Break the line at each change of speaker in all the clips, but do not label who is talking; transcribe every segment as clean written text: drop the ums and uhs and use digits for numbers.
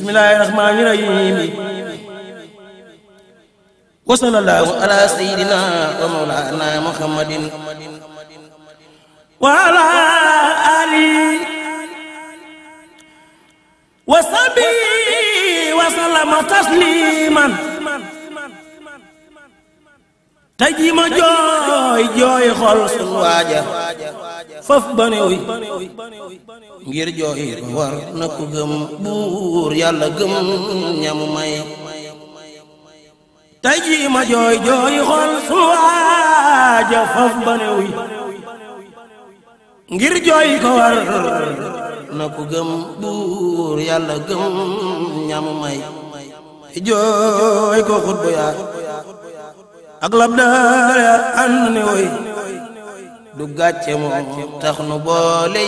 Bismillahirrahmanirrahim. Wa sallallahu ala sayyidina wa maulana Muhammadin wa ala alihi wa sahbihi wa sallama tasliman. Tey jii ma jooy xol sunu waaja faf bane wi ngir jooy war na ko gëm buur yàlla gëm ñamu may. Tey jii ma jooy xol sunu waaja faf bane wi ngir jooy ko war na ko gëm buur yàlla gëm ñamu may. Jooy ko xutbu yaa ak lab daara ànd ne woy du gàcce moom tax nu boole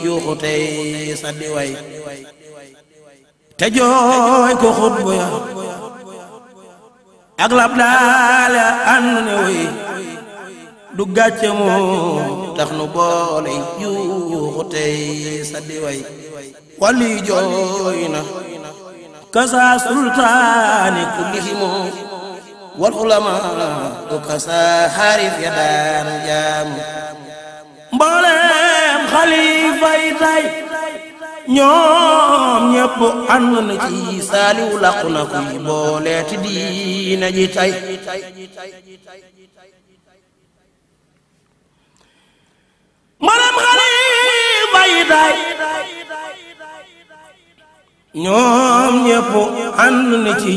yuuxu tey saddi way. Te jooy ko xutbu ya ak lab daara ànd ne woy du gàcce moom tax nu boole yuuxu tey saddi way. Wali jooy na kasa sultaani kullihimu wal ulama du kasa xaarif ya daan jaamu. Mboolem xalifa yi tay ñoom ñépp ànd na ci Saaliw làqu na kuy booleeti diina ji tay. Mboolem xalifa yi tay ñoom ñépp ànd na ci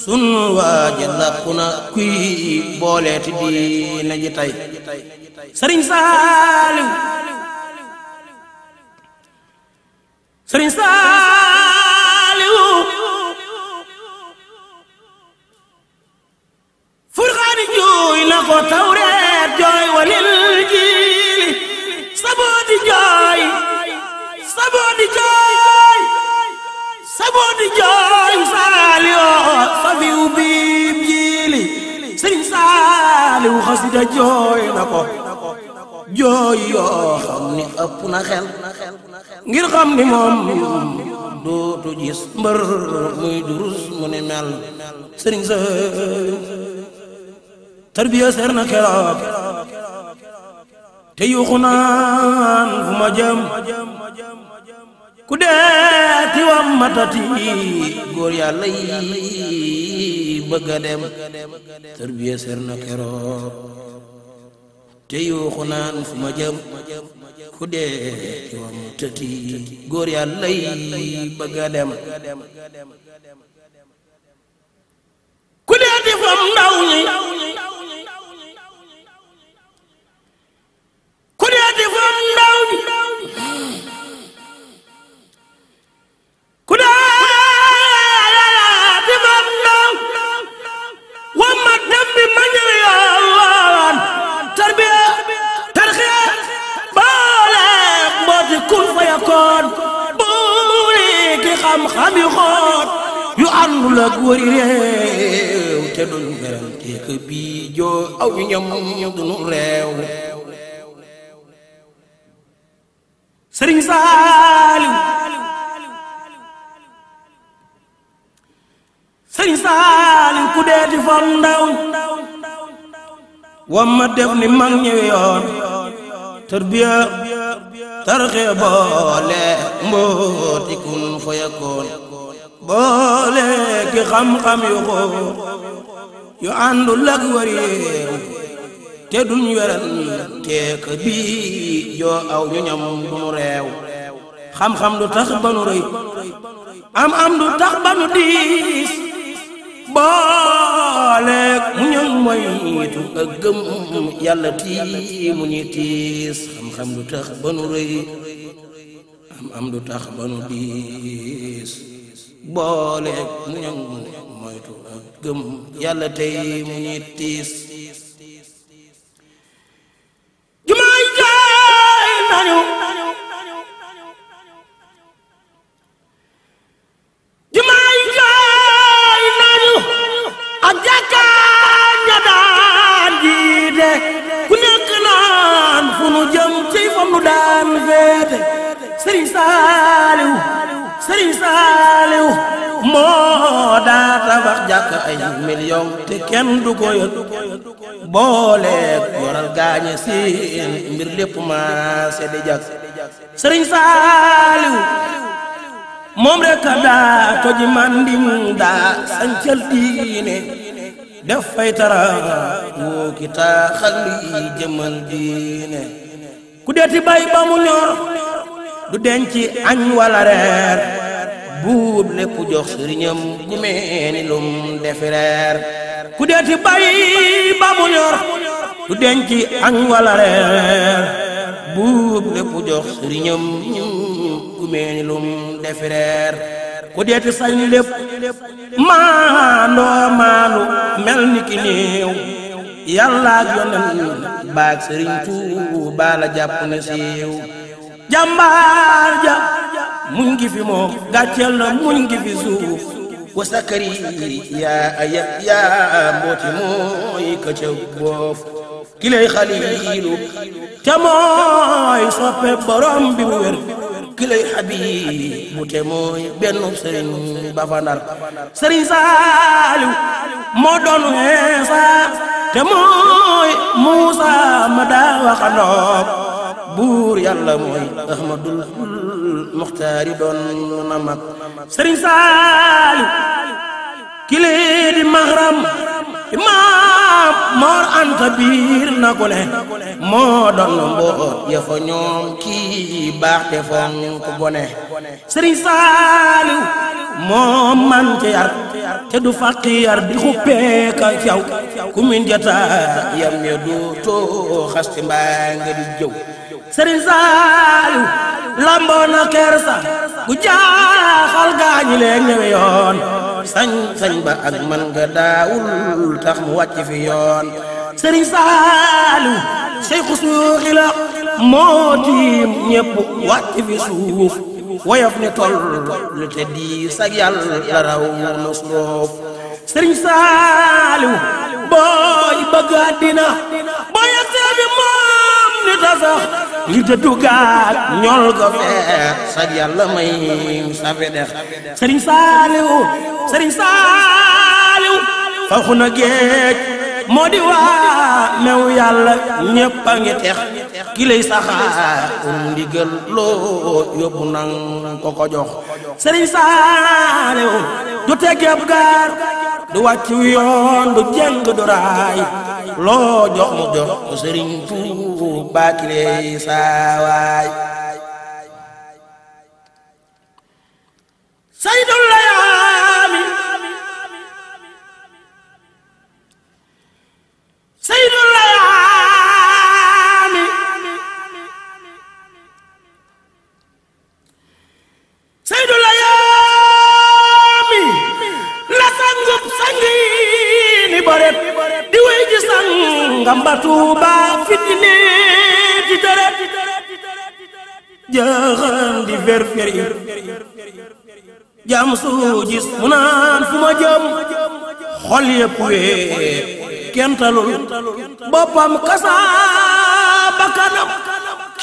sunu waaja làqu na kuy booleeti diina ji tay. Sëriñ Saaliw Sëriñ Saaliw Furxaani jooy na ko Tawreet jooy walil jiili sabooti jooy sabooti jooy sabooti jooy Saaliw safiw biib jiili. Sëriñ Saaliw xasida jooy na ko jooy yoo xam ni ëpp na xel ngir xam ni moom dootu gis mbër muy durus mu ni mel. Sëriñ sa tarbiya seer na keroog te yuuxu naan fu ma jëm ku dee ti wam matati góor yàlla yi bëgg a dem. Tarbiya seer na keroog te yuuxu naan fu ma jëm ku dee ti wam matati góor yàlla yi bëgg a dem. Ku dee ti fam ndaw ñi ku dee ti fam ndaw ñi ku daati fam ndaw wa ma dem bi ma ñëw yoon tarbiya tarxiya boole mbooti kun fa yakoon buuri ki xam-xam yu xoot yu àndul ak wëri réew te duñ garante que bii joo aw yu ñam duñu réew. Sëriñ Saaliw Sëriñ Saaliw ku deeti fam ndaw wa ma def ni mag ñëwi yoon tarbiya tarxiya boole mbooti kun fa yakoon boole ki xam-xam yu xool yu àndul ak wëreew te duñ weral teek bii joo aw ñu ñam duñu réew. Xam-xam du tax ba nu rëy am du tax ba nu diis booleek mu ñëw moytu ak gëm yàlla tii mu ñi tiis. Xam-xam du tax ba nu rëy am du tax ba nu diis booleek mu ñëw moytu ak gëm yàlla tey mu ñi tiis. Jumaay jaay nañu jumaay jaay nañu ak jàkka ña daan jiite ku nekk naan fu nu jëm ci fa nu daan féete. Sëriñ Saaliw Sëriñ Saaliw moo daa tabax jàkk ay million te kenn du ko yëg booleeg yoral gaañe seen mbir lépp maase di jag Sëriñ Saaliw moom rek a daa toji mandim daa sancal diine def fay tara woo ki taaxal li jëmal diine ku deeti bay ba mu ñor du denc añ wala reer buub lépp jox sëriñam gu meeni lum defi reer ku deeti bay ba mu ñor du denc añ wala reer buub lépp jox sëriñam gu meeni lum defi reer ku deeti sañ lépp maandoo maandu mel ni ki néew yàlla ak yonen baag sëriñ Tuubaa la jàpp ne siiw jàmbaar ja muñ ngi fi moom gàcceel na muñ ngi fi suuf wa sakari yaa mbooti mooy ka ca boof ki lay xaliilu te mooy soppe borom bi mu wér ki lay xabiibu te mooy benn sëriñ ba fa Ndar Sëriñ Saaliw moo doon Iisa te mooy Muusa ma daa waxandoog buur yàlla mooy Ahmadul Muxtaari doon na mag Sëriñ Saaliw kilee di mahram imaam Moor Anta biir na ko ne moo doon mboot ya fa ñoom kii baax te fonk gone Sëriñ Saaliw moo man te yar te du fàqi yar di xuppee ka caw ku min jata yam ya du too xasti mbaa nga di jëw Sëriñ Saaliw lamboo na kersa gu jaaxal gaañi leen ñëwe yoon sañ ba ak man nga daawul tax mu wàcc fi yoon Sëriñ Saaliw seyxu suuxi la moo tiim ñépp wàcc fi suuf woyof ni toll lu te di sag yàlla raw na suuf Sëriñ Saaliw booy bëgg àddina booy yegtee bi moom ni ta sax li te dugaat ñol ko feet sag yàlla may safe dex Sëriñ Saaliw faxu na géej moo di waa mew yàlla ñépp a ngi tex ki lay saxaar ndigal loo yóbbu nang ko ko jox Sëriñ Saaliw du teggeeb gaar du wàcc yoon du jeng du raay loo jox mu jox ko Sëriñ Tuubaa ki lay saawaay Saydul Layaami Saydul Layaami Saydul Layaami la sangub sangi ni boret di wey ji sangam ba Tuubaa fitne di deret jaxan di verferi jam su gis mu naan fu ma jëm xol yëpp weet kenn talul boppam kasa bakkanam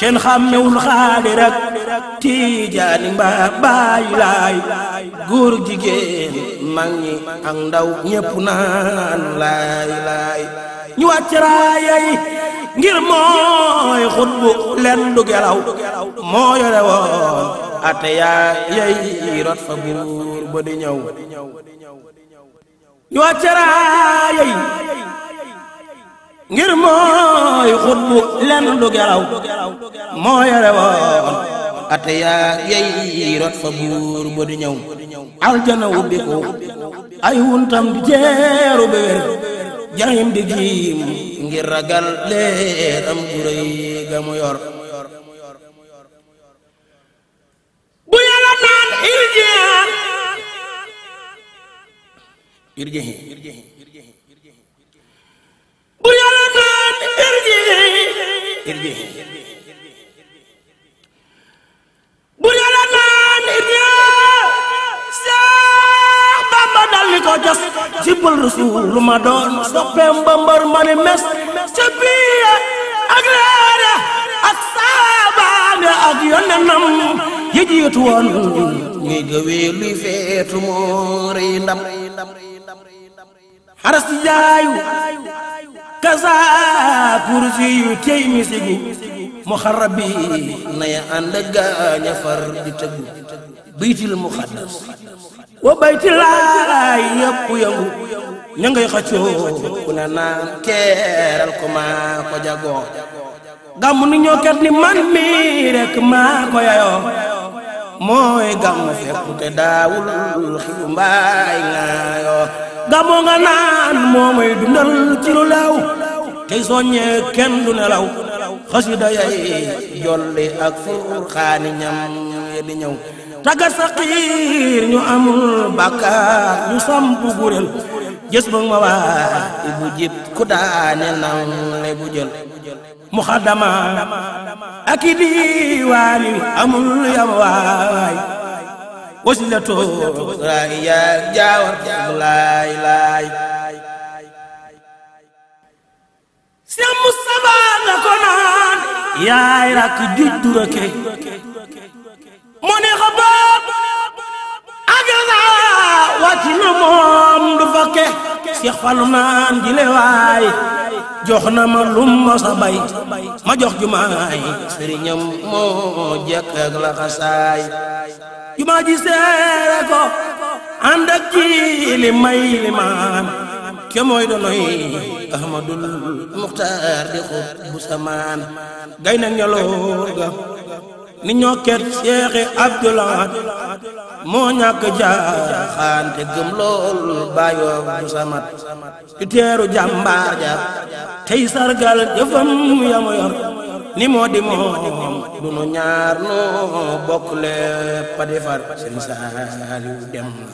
kenn xàmmewul xaadir ak tiijaani mbaa baay laay góor jigéen mag ñi ak ndaw ñépp naan laay laay ñu wàcc raayay ngir mooy xutbu len du gelaw moo yore woon ate yaa yey rot fa buur ba di ñëw ñu wàcc raayay ngir mooy xutbu len du gelaw moo yore woon ate yaa yey rot fa buur ba di ñëw aljana ubbi ko ay wuntam di teeru be wér jahim di giim ngir ragal leer am gu rëy ga mu yor bu yàlla naan irjihi bu yàlla naan irjihi bu yàlla naan irjihi Seex Bamba dal ni ko jos ci bul Rasuul ma doon soppeem ba mbër ma ni mes ca biir ak leer ak saabaam ya ak yonenam ya jiitu woon ñuy gëwee luy feetu moo rëy ndam xaras ci jaayu kasa kursi yu tey misigu muxarrabi na ya ànd gaaña far di tëggu baytil muxaddas wa baytilaay yëpp yëngu ña ngay xëccoo ku ne naan teeral ko maa ko jagoo gàmmu ni ñoo kat ni man mi rek maa ko yayoo mooy gàmmu fépp te daawul xibu mbaay ngaayoo gàmmu nga naan moo may dundal ci lu leew tey soññee kenn du nelaw xasida yay jolli ak furxaani ñam ye di ñëw tagat saqiir ñu amul bàkkaar ñu sampu gurel jës ba ma waa ibu jib ku daane nam le bu jël muxaddama ak i diwaani amul yam waay wasilato raay yaag jaawar laay laay Seex Mustafa nga ko naan yaay rak juddu rake moo ne xabaat ak wàcc na moom du fakke Seex Fallu naan jile waay jox na ma lum ma sa bay ma jox jumaay sëriñam moo jekk ak la xasaay jumaa ji seere ko ànd ak ji li may li maan ke mooy donoy Ahmadul Muxtaar di xut bu samaan gay na ñaloor ga ni ñoo ket Seexi Abdulaat moo ñàkk jaaxaan te gëm lool baayoo bu samat di teeru jàmbaar ja tey sargal jëfam yamu yor ni moo di moom du nu ñaar noo bokk lépp a defar Sëriñ Saaliw dem na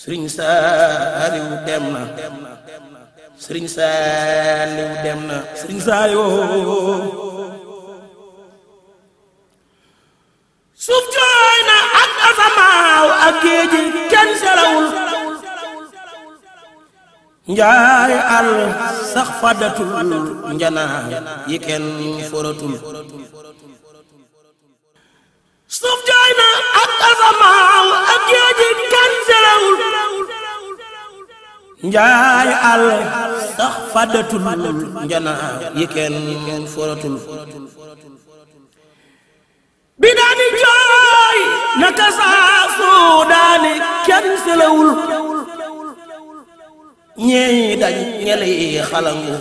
Sëriñ Saaliw dem na Sëriñ Saaliw dem na Sëriñ Saaliw suuf jooy na ak asamaaw ak géej kenn selawul njaay àll sax faddatul njanaa yi kenn foratul suuf jooy na ak asamaaw ak géej kenn selawul njaay àll sax faddatul njanaa yi kenn foratul bi daani jooy naka saasu daani kenn selawul ñeey dañ ñeley xalangu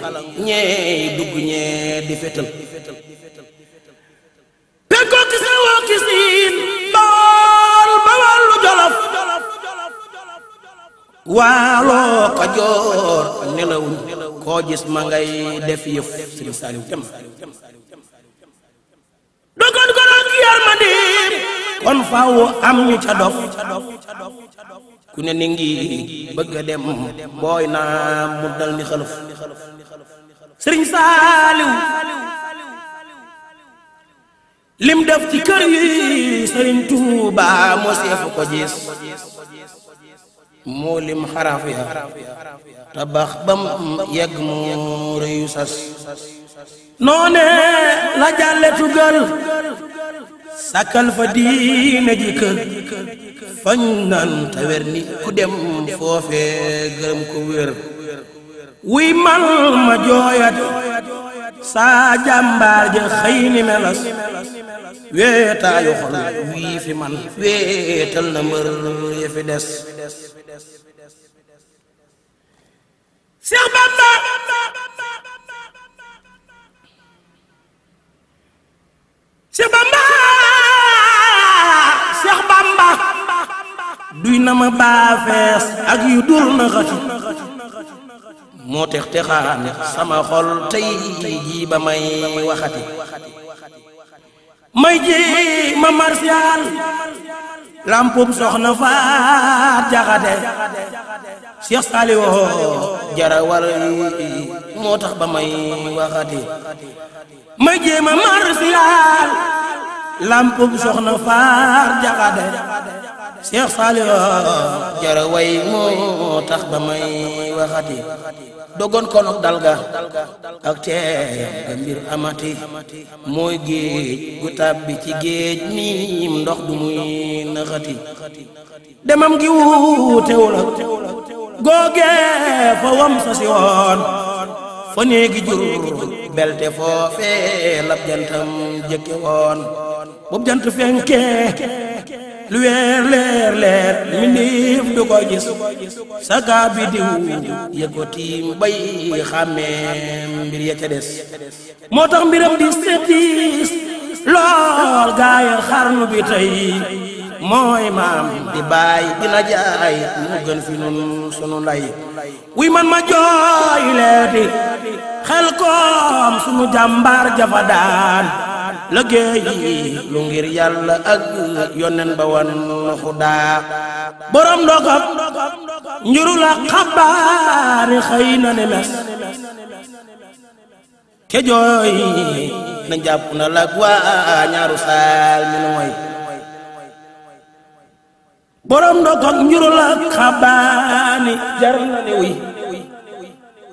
ñeey dugg ñee di fetal pekkoo ki sewoo ki siin bool ba wàllu Jolof waaloo Kajoor nelawuñ koo gis ma ngay def yëf Sëriñ Saaliw dem dogon ko ak yërmandeem kon faaw am ñu ca dof ku ne ni ngi bëgg a dem booy naa mu dal ni xalaf Sëriñ Saaliw lim def ci kër yi Sëriñ Tuuba moo seefu ko gis moo lim xaraf ya tabax bam yegg mu rëyu sas noone la jàlle tugal sakkal fa diine ji kër fañ nan ta wer ni ku dem foofe gërëm ko wér wuy mal ma jooyat saa jàmbaar ja xëy ni melas weetaayu xol wii fi man weetal na mbër ya fi des Seex Bamba Seex Bamba Seex Bamba duy na ma baafees ak yu dul na xati moo tex texaan sama xol tey jii ba may waxati may ji ma marsiyaal lampum soxna Faat Jaxate Seex Saaliw jarawal moo tax ba may waxati may jéema marsiyaal lampum soxna Faat Jaxate Cheikh Saliou jara way moo tax ba may waxati dogon konok dalga ak teeyam ga mbir amati mooy géej gu tàbbi ci géej niim ndox du muy naxati demam gi wuutewul ak googe fa wam sa si woon fa néegi jur belte foofe lab jantam jëkke woon boobu jant fenkee lu weer leer leer mbindeef du ko gis saka bi diw yëg ko tiim bay xàmmee mbir ya ca des moo tax mbiram di seetiis lool gaaya xarnu bi tey mooy maam di baay dina jaay mu gën fi nun sunu lay wi man ma jooy leeti xel koom sunu jàmbaar jafa daan liggéey lu ngir yàlla ak yonen ba wan xudaa borom ndogam njurul ak xabaari xëy na ne mes ke jooy na jàpp na lag waa ñaaru saal mi nu moy borom ndogam njurul ak xabaani jar na ne wuy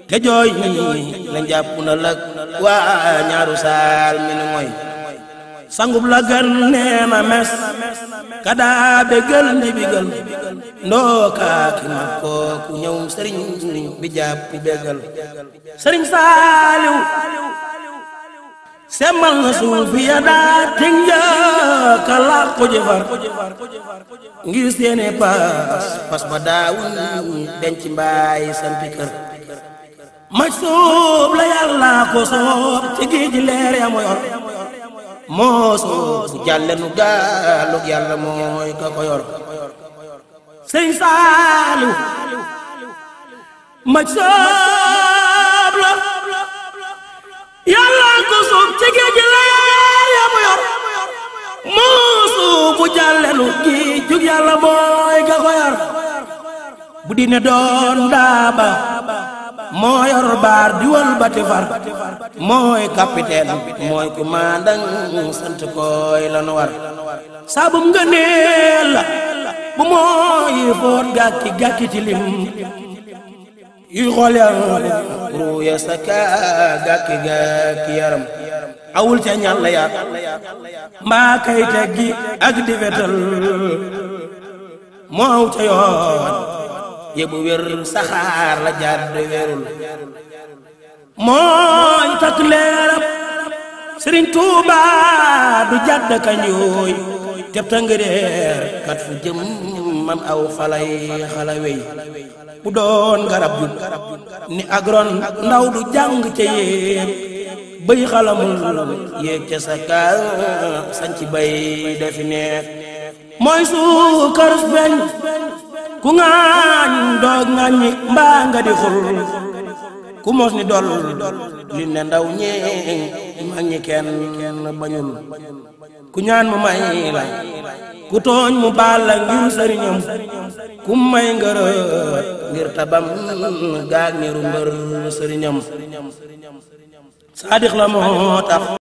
ke jooy na jàpp na lag waa ñaaru saal mi nu moy sangub la gan neema mes kada bégal ndi bigal ndooka ki mag kooku ñëw sëriñ bi jàpp bégal sëriñ Saaliw semmal na suuf ya daa tinga ka laa ko jëfar ngir seene pas ba daawun denc mbaay sampi kër maj suub la yàlla ko soob ci géej leer ya mu yor moo soobu jàlle nu gaalug yàlla mooy ka ko yor sëñ Saaliw maj soob la yàlla ko soob ci géej leer ya mu yor moo soobu jàlle nu géejug yàlla mooy ka ko yor bu dine doon daaba moo yor baar di wal bati far mooy capitaine mooy commandant sant koy lanu war saabum nga neel la bu mooy foot gàkki gàkki ci lim yuy xool ya ruya saka gàkki gàkki yaram awul ca ñàll ya mbaa kay teggi ak di fetal moo aw ca yoon yébu wér saxaar la jàdd wérul mooy takk leerab Sëriñ Tuuba du jàdd kañ yooy teb ta ngëreer kat fu jëm mam aw falay xalawey bu doon garab jub ni agron ndaw du jàng ca yéeg bay xalamul yéeg ca sa kaal sanci bay defi neex mooy suukarus beñ ku ngaañ doog ngaañi mbaa nga di xul ku mos ni dol li ne ndaw ñi mag ñi kenn bañul ku ñaan mu may la ku tooñ mu baal la ngir sëriñam ku may ngërët ngir tabam gaag niru mbër sëriñam saadix la moo tax